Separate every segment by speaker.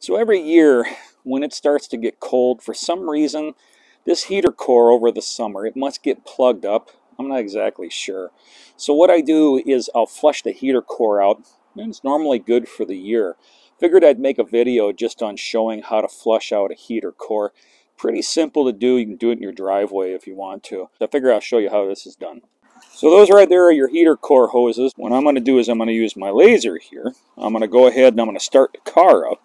Speaker 1: So every year when it starts to get cold, for some reason, this heater core over the summer, it must get plugged up. I'm not exactly sure. So what I do is I'll flush the heater core out, and it's normally good for the year. Figured I'd make a video just on showing how to flush out a heater core. Pretty simple to do. You can do it in your driveway if you want to. I figure I'll show you how this is done. So those right there are your heater core hoses. What I'm going to do is I'm going to use my laser here. I'm going to go ahead and I'm going to start the car up.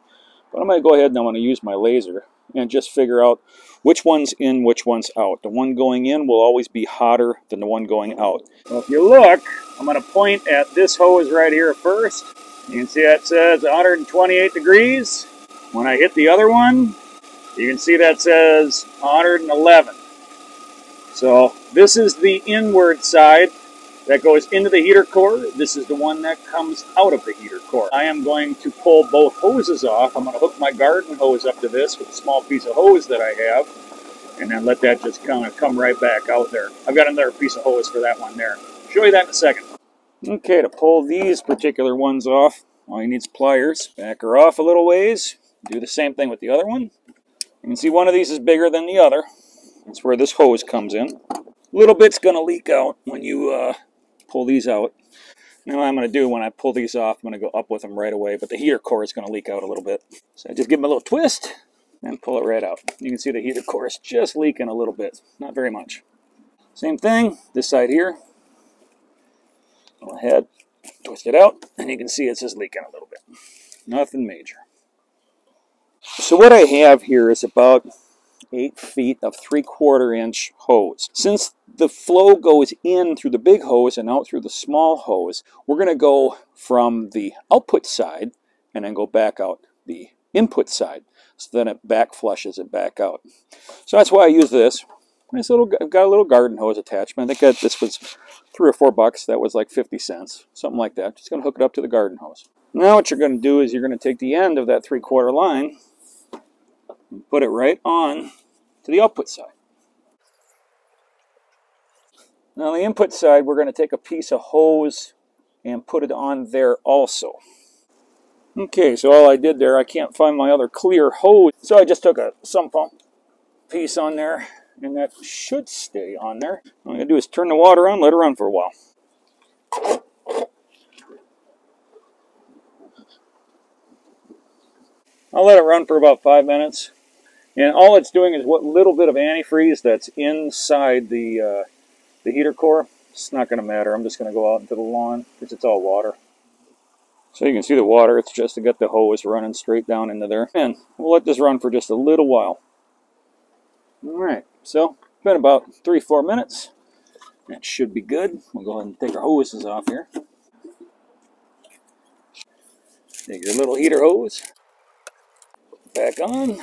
Speaker 1: But I'm going to go ahead and I'm going to use my laser and just figure out which one's in, which one's out. The one going in will always be hotter than the one going out. So if you look, I'm going to point at this hose right here first. You can see that says 128 degrees. When I hit the other one, you can see that says 111. So this is the inward side that goes into the heater core. This is the one that comes out of the heater core. I am going to pull both hoses off. I'm going to hook my garden hose up to this with a small piece of hose that I have, and then let that just kind of come right back out there. I've got another piece of hose for that one there. I'll show you that in a second. Okay, to pull these particular ones off, all you need is pliers. Back her off a little ways. Do the same thing with the other one. You can see one of these is bigger than the other. That's where this hose comes in. A little bit's going to leak out when you pull these out. Now what I'm going to do when I pull these off, I'm going to go up with them right away, but the heater core is going to leak out a little bit. So I just give them a little twist and pull it right out. You can see the heater core is just leaking a little bit, not very much. Same thing, this side here. Go ahead, twist it out, and you can see it's just leaking a little bit. Nothing major. So what I have here is about 8 feet of 3/4 inch hose. Since the flow goes in through the big hose and out through the small hose, we're going to go from the output side and then go back out the input side. So then it back flushes it back out. So that's why I use this. I've got a little garden hose attachment. I think this was $3 or $4. That was like 50 cents, something like that. Just going to hook it up to the garden hose. Now what you're going to do is you're going to take the end of that 3/4 line and put it right on to the output side. Now on the input side, we're going to take a piece of hose and put it on there also. Okay, so all I did there, I can't find my other clear hose, so I just took a sump pump piece on there, and that should stay on there. All I'm going to do is turn the water on, let it run for a while. I'll let it run for about 5 minutes. And all it's doing is what little bit of antifreeze that's inside the heater core. It's not going to matter. I'm just going to go out into the lawn because it's all water. So you can see the water. It's just to get the hose running straight down into there. And we'll let this run for just a little while. All right. So it's been about 3-4 minutes. That should be good. We'll go ahead and take our hoses off here. Take your little heater hose. Back on.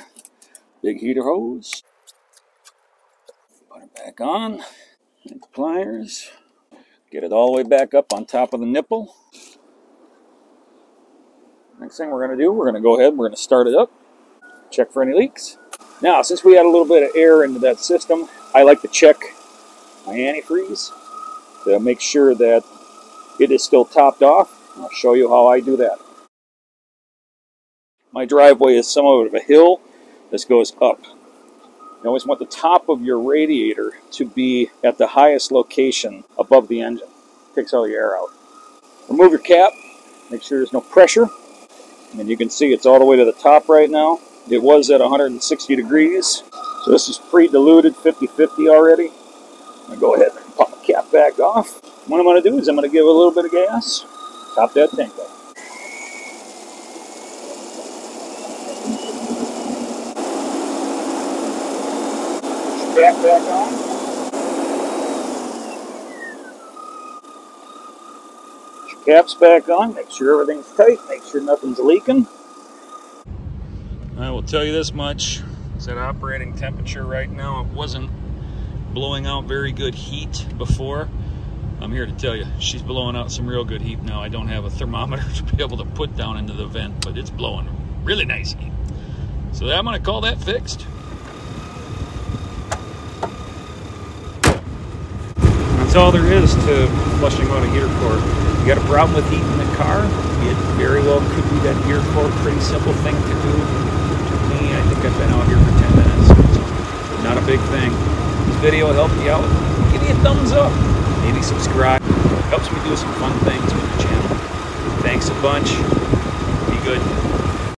Speaker 1: Big heater hose. Put it back on. Take the pliers. Get it all the way back up on top of the nipple. Next thing we're going to do, we're going to go ahead and we're going to start it up. Check for any leaks. Now, since we had a little bit of air into that system, I like to check my antifreeze to make sure that it is still topped off. I'll show you how I do that. My driveway is somewhat of a hill. This goes up. You always want the top of your radiator to be at the highest location above the engine. Takes all your air out. Remove your cap. Make sure there's no pressure. And you can see it's all the way to the top right now. It was at 160 degrees. So this is pre-diluted 50-50 already. I'm going to go ahead and pop the cap back off. What I'm going to do is I'm going to give it a little bit of gas. Top that tank up. Cap back on. Put your caps back on. Make sure everything's tight. Make sure nothing's leaking. I will tell you this much. It's at operating temperature right now. It wasn't blowing out very good heat before. I'm here to tell you, she's blowing out some real good heat now. I don't have a thermometer to be able to put down into the vent, but it's blowing really nice heat. So I'm going to call that fixed. That's all there is to flushing out a heater core. you got a problem with heating the car, it very well could be that heater core. Pretty simple thing to do. Took me, I think I've been out here for 10 minutes. So not a big thing. This video helped you out. Give me a thumbs up. Maybe subscribe. Helps me do some fun things with the channel. Thanks a bunch.